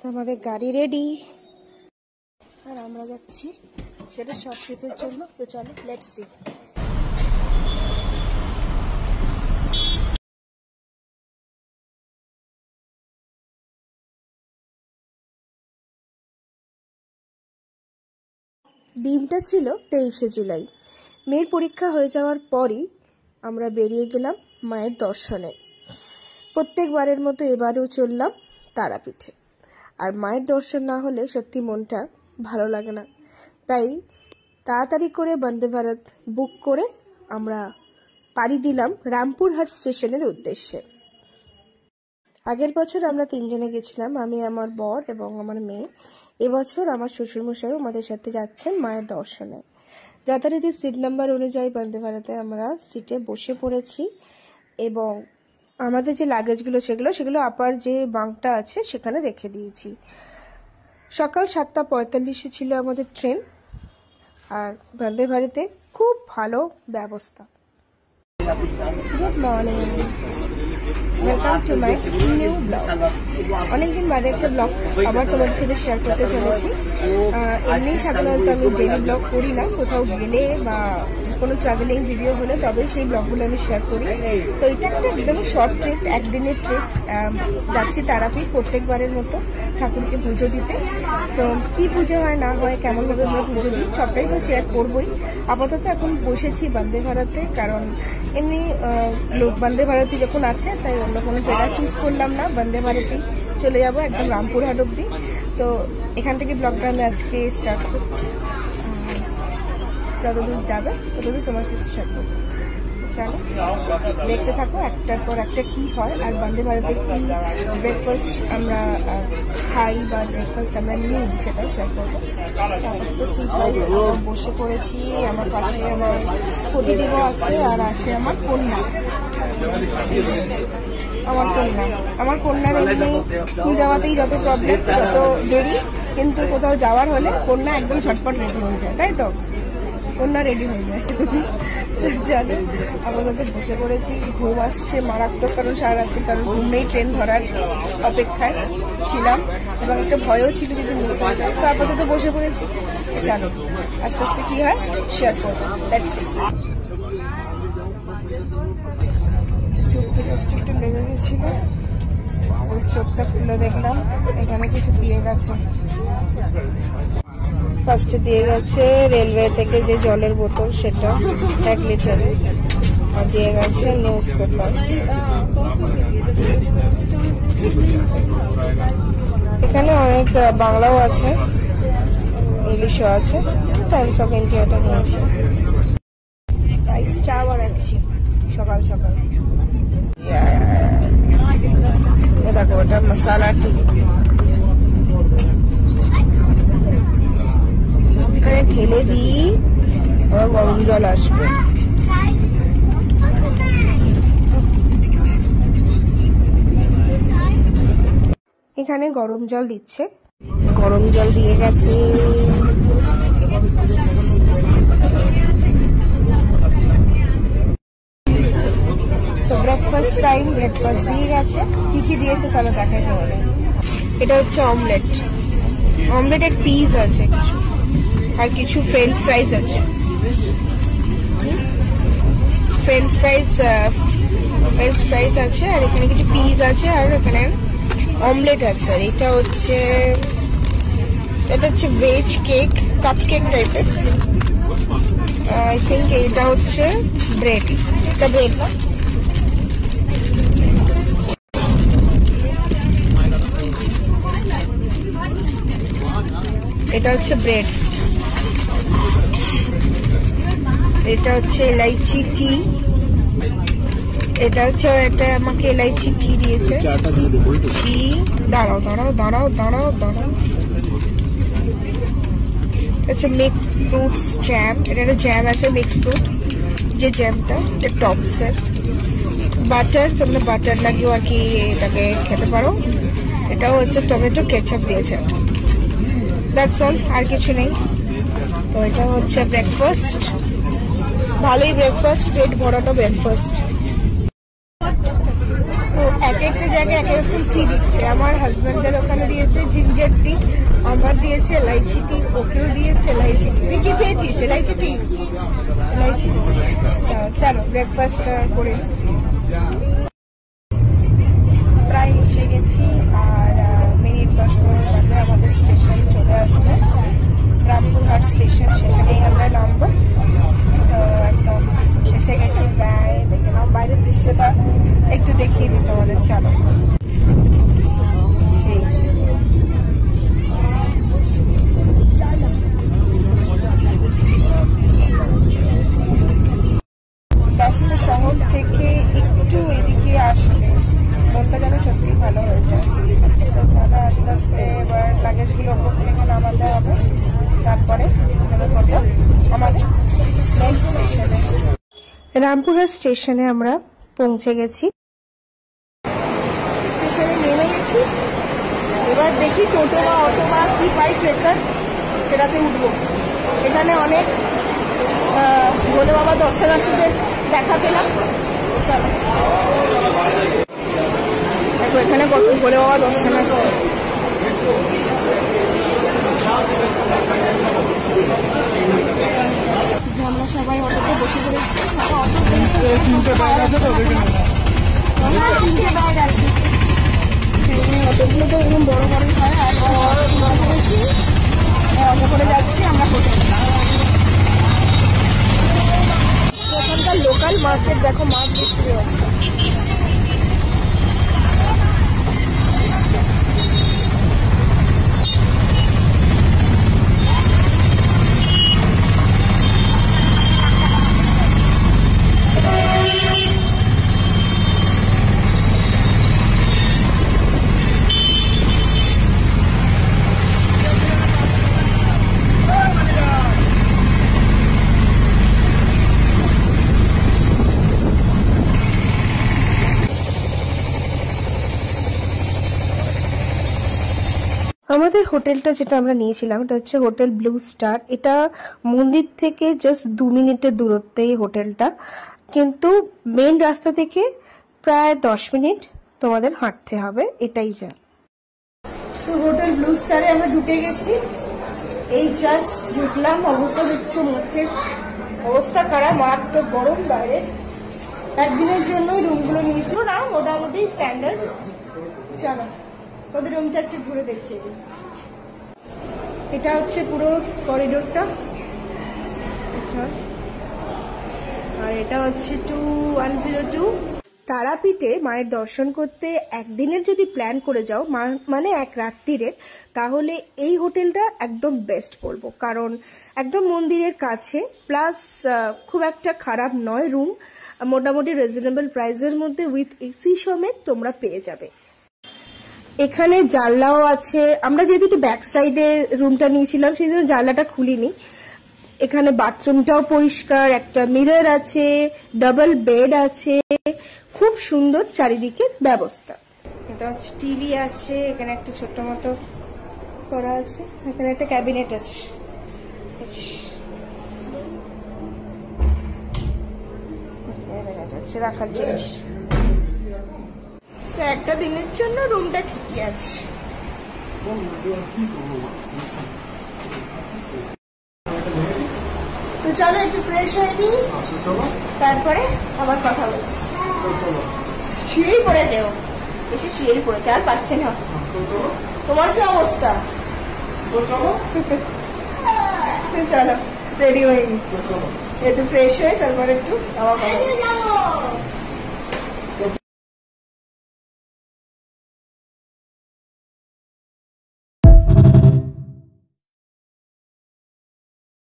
তো আমাদের গাড়ি রেডি আর আমরা যাচ্ছি সেটা শর্ট ট্রিপের জন্য। তো চলো লেটস সি। দিনটা ছিল 23শে জুলাই। মেয়ের পরীক্ষা হয়ে যাওয়ার পরই আমরা বেরিয়ে গেলাম মায়ের দর্শনে। প্রত্যেকবারের মতো এবারেও চললাম তারাপীঠে। আর মায়ের দর্শন না হলে সত্যি মনটা ভালো লাগে না, তাই তাড়াতাড়ি করে বন্দে ভারত বুক করে আমরা পাড়ি দিলাম রামপুরহাট স্টেশনের উদ্দেশ্যে। আগের বছর আমরা 3 জনে গেছিলাম, আমি, আমার বর এবং আমার মেয়ে। এবছর আমার শ্বশুরমশাইও আমাদের সাথে যাচ্ছেন মায়ের দর্শনে। যথারীতি সিট নাম্বার অনুযায়ী বন্দে ভারতে আমরা সিটে বসে পড়েছি এবং আমাদের যে লাগেজগুলো সেগুলো আপার যে বাঙ্কটা আছে সেখানে রেখে দিয়েছি। সকাল 7:45 ছিল আমাদের ট্রেন। আর বন্দে ভারতে খুব ভালো ব্যবস্থা। Good morning, welcome to my new blog. অনেকদিন বাদে একটা ব্লগ আবার তোমাদের সাথে শেয়ার করতে চলেছি। এমনি সাধারণত আমি ডেলি ব্লগ করি না, কোথাও গেলে বা কোনো ট্রাভেলিং ভিডিও হলে তবেই সেই ব্লগগুলো আমি শেয়ার করি। তো এটা একটা একদমই শর্ট ট্রিপ, একদিনের ট্রিপ। যাচ্ছি তারাপীঠ প্রত্যেকবারের মতো ঠাকুরকে পুজো দিতে। তো কি পুজো হয় না হয়, কেমনভাবে আমরা পুজো দিই সবটাই তো শেয়ার করবোই। আপাতত এখন বসেছি বন্দে ভারতে, কারণ এমনি বন্দে ভারতই যখন আছে তাই অন্য কোনো ট্রেন চুজ করলাম না, বন্দে ভারতেই চলে যাবো একদম রামপুরহাট অব্দি। তো এখান থেকে ব্লগটা আমি আজকে স্টার্ট করছি। যতদূর যাবে ততদূর তোমার সাথে শেয়ার করবো। চলো দেখতে থাকো একটার পর একটা কি হয় আর বন্দে ভারতে কি ব্রেকফাস্ট আমরা খাই বা ব্রেকফাস্ট আমরা নিই সেটাও শেয়ার করবো। আপাতত সিট ওয়াইজ বসে পড়েছি। আমার পাশে আমার প্রতিদেব আছে আর আছে আমার কন্যা। আমার কন্যার এমনি স্কুল যাওয়াতেই যত প্রবলেম, যত দেরি, কিন্তু কোথাও যাওয়ার হলে কন্যা একদম ঝটপট রেডি হয়ে যায়, তাই তো? কন্যা রেডি হয়ে যায়। চলো আপাতত বসে পড়েছি। ঘুম আসছে মারাত্মক, কারণ সারা রাত্রি কারণ ঘুম নেই, ট্রেন ধরার অপেক্ষায় ছিলাম এবং একটা ভয়ও ছিল যদি মিস হয়ে যায়। তো আপাতত বসে পড়েছি। চলো আস্তে আস্তে কি হয় শেয়ার করবো। চোখটা জাস্ট একটু লেগে গেছিল, চোখটা খুলে দেখলাম এখানে কিছু দিয়ে গেছে। ফার্স্টে দিয়ে গেছে রেলওয়ে থেকে যে জলের বোতল, সেটা 1 লিটারের, আর দিয়ে গেছে নিউজ পেপার। এখানে অনেক বাংলাও আছে, ইংলিশও আছে। টাইমস অফ ইন্ডিয়াটা নিয়েছি। চা বানাচ্ছি সকাল সকাল। দেখো ওটা মশলা টি, এখানে ঢেলে দিই আবার গরম জল আসবে। এখানে গরম জল দিচ্ছে, গরম জল দিয়ে গেছে। তো ব্রেকফাস্ট টাইম, ব্রেকফাস্ট দিয়ে গেছে। কি কি দিয়েছে চলো দেখাইতে হবে। এটা হচ্ছে অমলেট, অমলেটের পিস আছে কিছু, আর কিছু ফ্রেঞ্চ ফ্রাইজ আছে। ফ্রেঞ্চ ফ্রাইজ আছে, আর এখানে কিছু পিস আছে, আর এখানে অমলেট আছে। আর এটা হচ্ছে ভেজ কেক, কাপ কেক টাইপের। আই থিঙ্ক এটা হচ্ছে ব্রেড, এটা ব্রেড না? এটা হচ্ছে ব্রেড। এটা হচ্ছে এলাইচি টি, এটা হচ্ছে এটা আমাকে এলাইচি টি দিয়েছে। টি দাঁড়াও দাঁড়াও দাঁড়াও দাঁড়াও দাঁড়াও। আচ্ছা মিক্স ফ্রুটস জ্যাম, এটা একটা জ্যাম আছে মিক্স ফ্রুট, যে জ্যামটা এটা টপসের। বাটার, তোমরা বাটার লাগিয়েও আর কি এটাকে খেতে পারো। এটাও হচ্ছে টমেটো কেচাপ দিয়েছে। দ্যাটস অল, আর কিছু নেই। তো এটা হচ্ছে ব্রেকফাস্ট, ভালোই ব্রেকফাস্ট, পেট ভরানো ব্রেকফাস্ট। তো এক একটা জায়গায় এক রকম টি দিচ্ছে। আমার হাজবেন্ডের ওখানে দিয়েছে জিঞ্জার টি, আমার দিয়েছে এলাইচি টি, ওকেও দিয়েছে এলাইচি টি। তুই কি পেয়েছিস? এলাইচি টি, এলাইচি টি। চলো ব্রেকফাস্ট করে প্রায় এসে গেছি, আর মিনিট 10-15 মধ্যে আমাদের স্টেশন চলে আসবে, রামপুরহাট স্টেশন। সেখানেই আমরা নামবো। তো একদম এসে গেছি প্রায়। দেখে নাও বাইরের দৃশ্যটা, একটু দেখিয়ে দিই তোমাদের। চলো, এই যে ব্যস্ত শহর থেকে একটু এদিকে আসলে মনটা যেন সত্যি ভালো হয়েছে। তো চলো আস্তে আস্তে এবার লাগেজগুলো ওপর থেকে নামাতে হবে, তারপরে আমাদের নেক্সট স্টেশনে। রামপুরহাট স্টেশনে আমরা পৌঁছে গেছি, স্টেশনে নেমে গেছি। এবার দেখি টোটো বা অটো বা কি পাই ট্রেকার, সেটাতে উঠবো। এখানে অনেক ভোলে বাবা দর্শনার্থীদের দেখা পেলাম। চলো দেখো এখানে কত ভোলে বাবা দর্শনার্থী। আমরা সবাই অটোতে বসে পড়েছি। তিনটে ব্যাগ আছে, অটোগুলো তো এরকম বড় বড়ই হয়। আর করেছি অটো করে যাচ্ছি আমরা হোটেল। এখানকার লোকাল মার্কেট দেখো, মাছ বিক্রি হচ্ছে। আমাদের হোটেলটা যেটা আমরা নিয়েছিলাম এটা হচ্ছে হোটেল ব্লু স্টার। এটা মন্দির থেকে জাস্ট 2 মিনিটের দূরত্বেই হোটেলটা, কিন্তু মেন রাস্তা থেকে প্রায় 10 মিনিট তোমাদের হাঁটতে হবে, এটাই যা। তো হোটেল ব্লু স্টারে আমরা ঢুকে গেছি, এই জাস্ট ঢুকলাম। অবস্থা দেখছো, মুখের অবস্থা খারাপ, মারাত্মক গরম বাইরে। একদিনের জন্য রুমগুলো নিয়েছিল না, মোটামুটি স্ট্যান্ডার্ড। চলো ওদের রুমটা একটু ঘুরে দেখিয়ে দিই। এটা হচ্ছে পুরো করিডোরটা, আর এটা হচ্ছে 2102। তারাপীঠে মায়ের দর্শন করতে একদিনের যদি প্ল্যান করে যাও, মানে এক রাত্রিরের, তাহলে এই হোটেলটা একদম বেস্ট বলবো। কারণ একদম মন্দিরের কাছে, প্লাস খুব একটা খারাপ নয় রুম, মোটামুটি রিজনেবল প্রাইসের মধ্যে উইথ এসি সমেত তোমরা পেয়ে যাবে। এখানে জানলাও আছে। আমরা যেহেতু একটু ব্যাক সাইডে রুমটা নিয়েছিলাম, সেই জন্য জানলাটা খুলিনি। এখানে বাথরুমটাও পরিষ্কার, একটা মিরর আছে, ডাবল বেড আছে, খুব সুন্দর চারিদিকে ব্যবস্থা। এটা হচ্ছে টিভি আছে, এখানে একটা ছোট্ট মতো করা আছে, এখানে একটা ক্যাবিনেট আছে, রাখার জিনিস। একটা দিনের জন্য রুমটা ঠিকই আছে। তো চলো একটু ফ্রেশ হয়ে নিই, তারপরে আবার কথা বলছি। শুয়েই পড়ে যাও, এসে শুয়েই পড়েছে, আর পাচ্ছে না। তোমার কি অবস্থা? চলো রেডি হয়ে নি, একটু ফ্রেশ হয়ে তারপরে একটু আবার কথা বলছি।